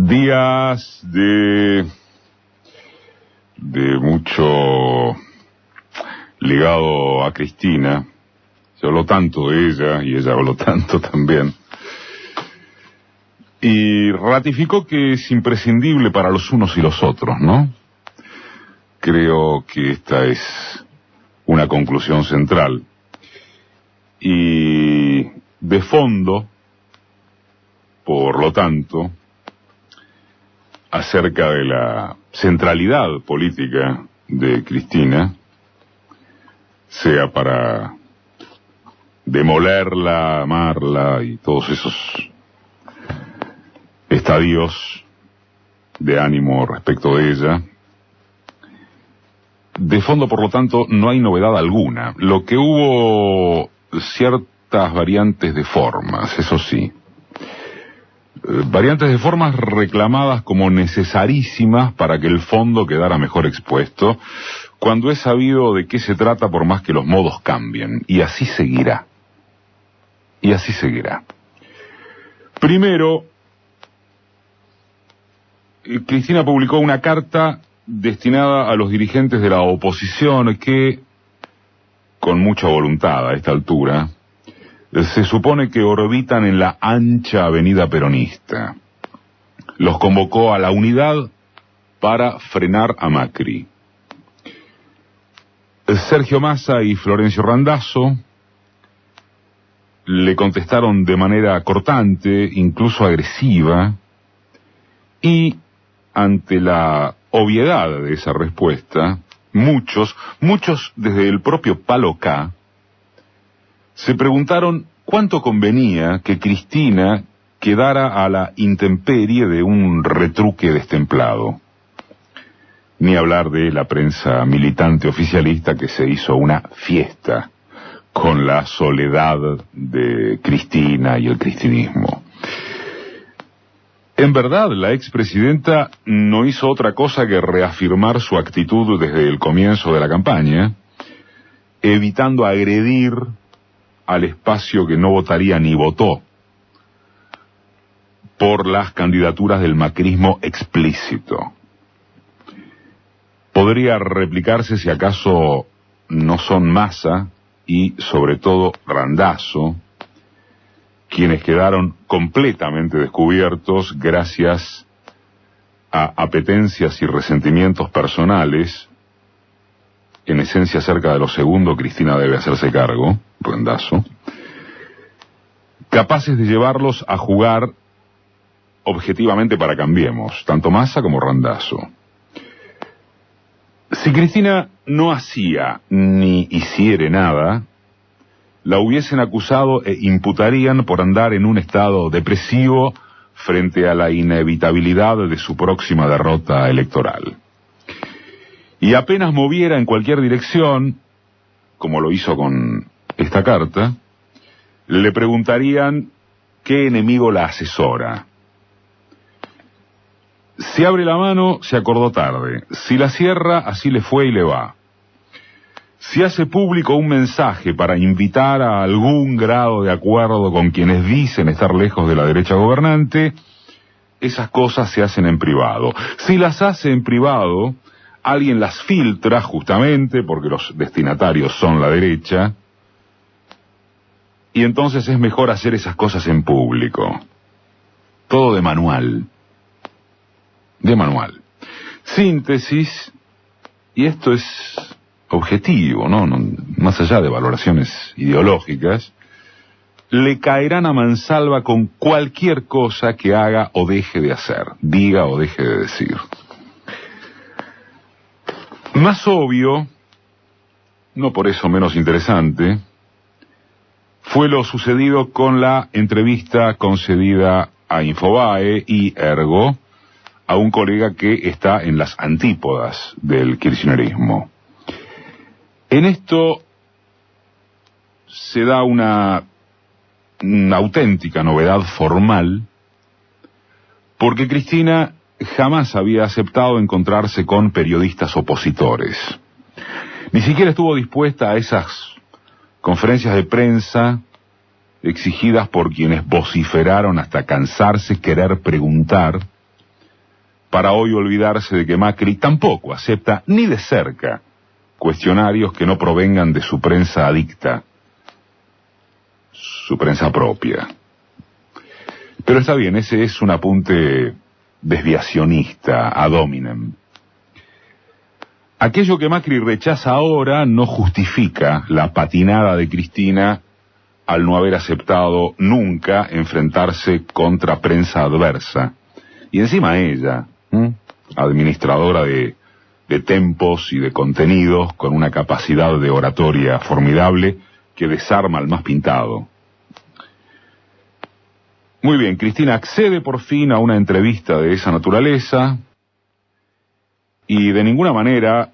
Días de mucho ligado a Cristina. Se habló tanto de ella y ella habló tanto también. Y ratificó que es imprescindible para los unos y los otros, ¿no? Creo que esta es una conclusión central. Y de fondo, por lo tanto, acerca de la centralidad política de Cristina, sea para demolerla, amarla y todos esos estadios de ánimo respecto de ella. De fondo, por lo tanto, no hay novedad alguna. Lo que hubo ciertas variantes de formas, eso sí. Variantes de formas reclamadas como necesarísimas para que el fondo quedara mejor expuesto, cuando es sabido de qué se trata por más que los modos cambien. Y así seguirá. Y así seguirá. Primero, Cristina publicó una carta destinada a los dirigentes de la oposición que, con mucha voluntad a esta altura, se supone que orbitan en la ancha avenida peronista. Los convocó a la unidad para frenar a Macri. Sergio Massa y Florencio Randazzo le contestaron de manera cortante, incluso agresiva, y ante la obviedad de esa respuesta, muchos desde el propio Palo K, se preguntaron cuánto convenía que Cristina quedara a la intemperie de un retruque destemplado. Ni hablar de la prensa militante oficialista que se hizo una fiesta con la soledad de Cristina y el cristinismo. En verdad, la expresidenta no hizo otra cosa que reafirmar su actitud desde el comienzo de la campaña, evitando agredir al espacio que no votaría ni votó por las candidaturas del macrismo explícito. Podría replicarse si acaso no son Massa y sobre todo Randazzo quienes quedaron completamente descubiertos gracias a apetencias y resentimientos personales. En esencia, cerca de lo segundo, Cristina debe hacerse cargo, Randazzo, capaces de llevarlos a jugar objetivamente para Cambiemos, tanto Massa como Randazzo. Si Cristina no hacía ni hiciere nada, la hubiesen acusado e imputarían por andar en un estado depresivo frente a la inevitabilidad de su próxima derrota electoral. Y apenas moviera en cualquier dirección, como lo hizo con esta carta, le preguntarían qué enemigo la asesora. Si abre la mano, se acordó tarde. Si la cierra, así le fue y le va. Si hace público un mensaje para invitar a algún grado de acuerdo con quienes dicen estar lejos de la derecha gobernante, esas cosas se hacen en privado. Si las hace en privado, alguien las filtra justamente porque los destinatarios son la derecha, y entonces es mejor hacer esas cosas en público. Todo de manual. De manual. Síntesis, y esto es objetivo, ¿no? Más allá de valoraciones ideológicas, le caerán a mansalva con cualquier cosa que haga o deje de hacer, diga o deje de decir. Más obvio, no por eso menos interesante, fue lo sucedido con la entrevista concedida a Infobae y Ergo a un colega que está en las antípodas del kirchnerismo. En esto se da una auténtica novedad formal, porque Cristina jamás había aceptado encontrarse con periodistas opositores. Ni siquiera estuvo dispuesta a esas conferencias de prensa exigidas por quienes vociferaron hasta cansarse querer preguntar para hoy olvidarse de que Macri tampoco acepta ni de cerca cuestionarios que no provengan de su prensa adicta, su prensa propia. Pero está bien, ese es un apunte desviacionista, ad hominem. Aquello que Macri rechaza ahora no justifica la patinada de Cristina al no haber aceptado nunca enfrentarse contra prensa adversa. Y encima ella, administradora de tempos y de contenidos, con una capacidad de oratoria formidable que desarma al más pintado. Muy bien, Cristina accede por fin a una entrevista de esa naturaleza y de ninguna manera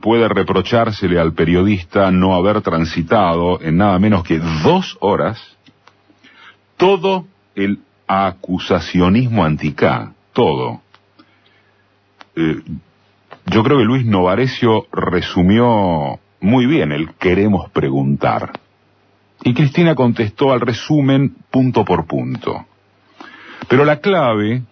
puede reprochársele al periodista no haber transitado en nada menos que 2 horas todo el acusacionismo anti-K, todo. Yo creo que Luis Novarecio resumió muy bien el queremos preguntar. Y Cristina contestó al resumen punto por punto. Pero la clave,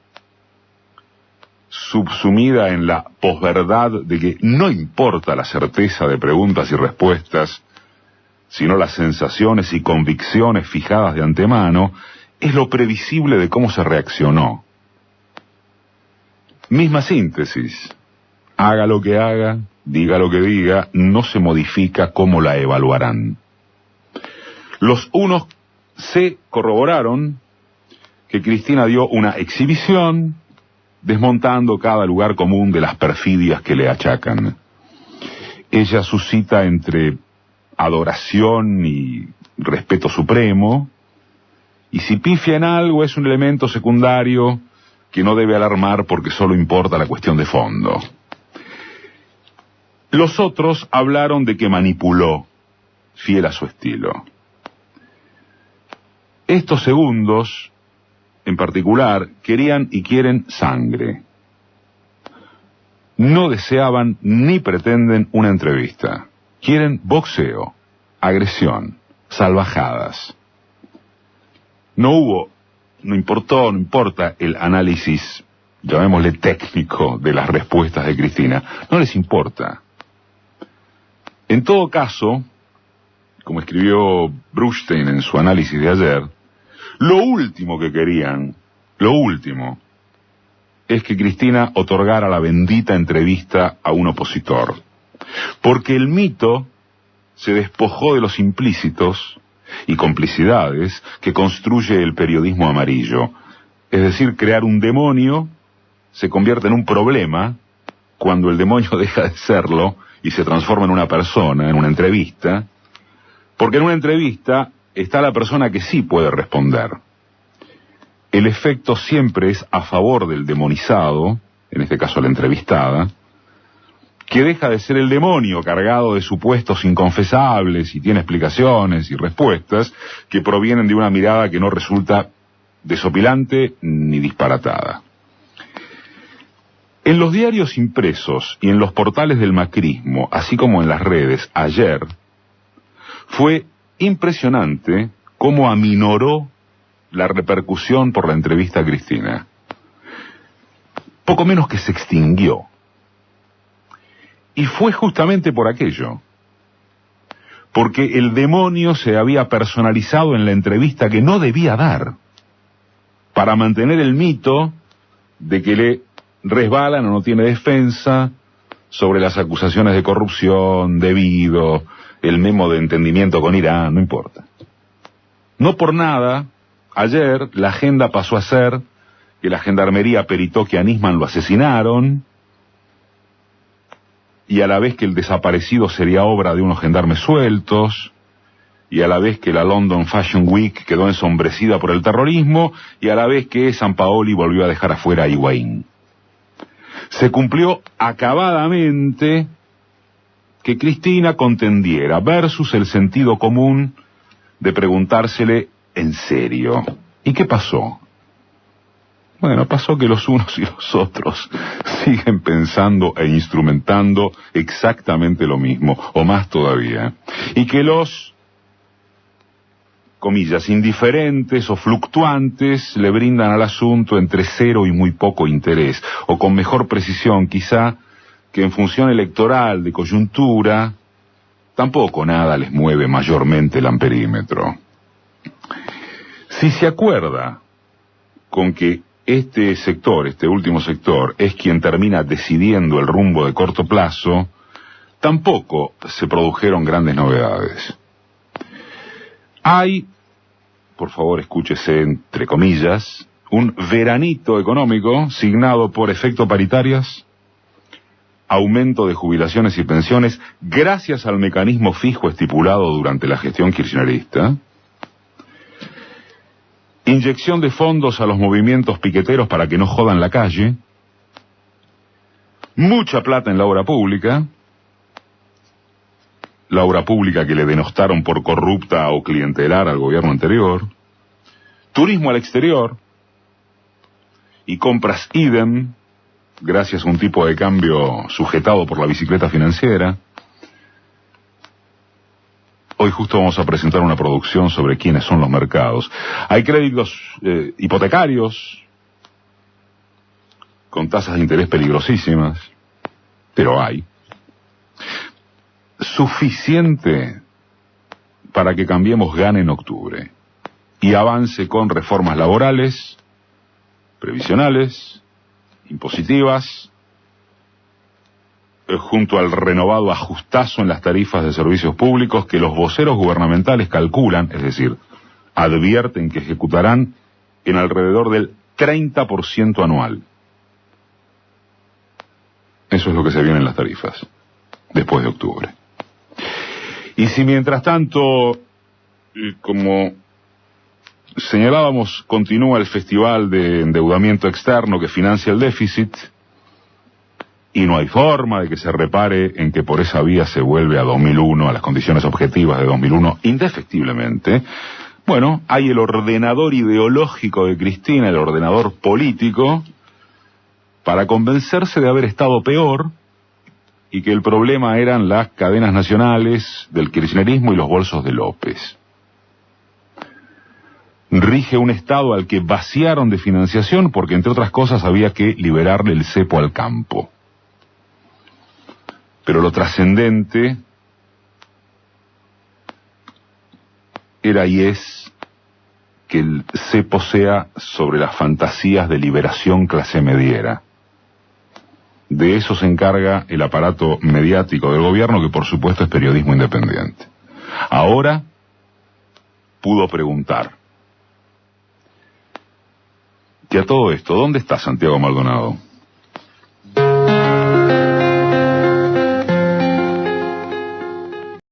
subsumida en la posverdad de que no importa la certeza de preguntas y respuestas, sino las sensaciones y convicciones fijadas de antemano, es lo previsible de cómo se reaccionó. Misma síntesis. Haga lo que haga, diga lo que diga, no se modifica cómo la evaluarán. Los unos se corroboraron que Cristina dio una exhibición desmontando cada lugar común de las perfidias que le achacan. Ella suscita entre adoración y respeto supremo, y si pifia en algo es un elemento secundario que no debe alarmar porque solo importa la cuestión de fondo. Los otros hablaron de que manipuló, fiel a su estilo. Estos segundos, en particular, querían y quieren sangre. No deseaban ni pretenden una entrevista. Quieren boxeo, agresión, salvajadas. No importa el análisis, llamémosle técnico, de las respuestas de Cristina. No les importa. En todo caso, como escribió Brustein en su análisis de ayer, lo último que querían, es que Cristina otorgara la bendita entrevista a un opositor. Porque el mito se despojó de los implícitos y complicidades que construye el periodismo amarillo. Es decir, crear un demonio se convierte en un problema cuando el demonio deja de serlo y se transforma en una persona, en una entrevista, porque en una entrevista está la persona que sí puede responder. El efecto siempre es a favor del demonizado, en este caso la entrevistada, que deja de ser el demonio cargado de supuestos inconfesables y tiene explicaciones y respuestas que provienen de una mirada que no resulta desopilante ni disparatada. En los diarios impresos y en los portales del macrismo, así como en las redes, ayer, fue impresionante cómo aminoró la repercusión por la entrevista a Cristina. Poco menos que se extinguió. Y fue justamente por aquello. Porque el demonio se había personalizado en la entrevista que no debía dar, para mantener el mito de que le resbalan o no tiene defensa sobre las acusaciones de corrupción, debido, el memo de entendimiento con Irán, no importa. No por nada, ayer la agenda pasó a ser que la gendarmería peritó que a Nisman lo asesinaron, y a la vez que el desaparecido sería obra de unos gendarmes sueltos, y a la vez que la London Fashion Week quedó ensombrecida por el terrorismo, y a la vez que San Paoli volvió a dejar afuera a Higuaín. Se cumplió acabadamente que Cristina contendiera versus el sentido común de preguntársele en serio. ¿Y qué pasó? Bueno, pasó que los unos y los otros siguen pensando e instrumentando exactamente lo mismo, o más todavía. Y que los comillas, indiferentes o fluctuantes le brindan al asunto entre cero y muy poco interés, o con mejor precisión quizá, que en función electoral, de coyuntura, tampoco nada les mueve mayormente el amperímetro. Si se acuerda con que este sector, este último sector, es quien termina decidiendo el rumbo de corto plazo, tampoco se produjeron grandes novedades. Hay, por favor escúchese entre comillas, un veranito económico signado por efecto paritarias, aumento de jubilaciones y pensiones gracias al mecanismo fijo estipulado durante la gestión kirchnerista, inyección de fondos a los movimientos piqueteros para que no jodan la calle, mucha plata en la obra pública que le denostaron por corrupta o clientelar al gobierno anterior, turismo al exterior y compras idem, gracias a un tipo de cambio sujetado por la bicicleta financiera. Hoy justo vamos a presentar una producción sobre quiénes son los mercados. Hay créditos hipotecarios con tasas de interés peligrosísimas, pero hay suficiente para que Cambiemos gane en octubre y avance con reformas laborales, previsionales, impositivas, junto al renovado ajustazo en las tarifas de servicios públicos que los voceros gubernamentales calculan, es decir, advierten que ejecutarán en alrededor del 30% anual. Eso es lo que se viene en las tarifas, después de octubre. Y si mientras tanto, como señalábamos, continúa el festival de endeudamiento externo que financia el déficit, y no hay forma de que se repare en que por esa vía se vuelve a 2001, a las condiciones objetivas de 2001, indefectiblemente, bueno, hay el ordenador ideológico de Cristina, el ordenador político, para convencerse de haber estado peor y que el problema eran las cadenas nacionales del kirchnerismo y los bolsos de López. Rige un Estado al que vaciaron de financiación porque, entre otras cosas, había que liberarle el cepo al campo. Pero lo trascendente era y es que el cepo sea sobre las fantasías de liberación clase mediera. De eso se encarga el aparato mediático del gobierno, que por supuesto es periodismo independiente. Ahora pudo preguntar. Y a todo esto, ¿dónde está Santiago Maldonado?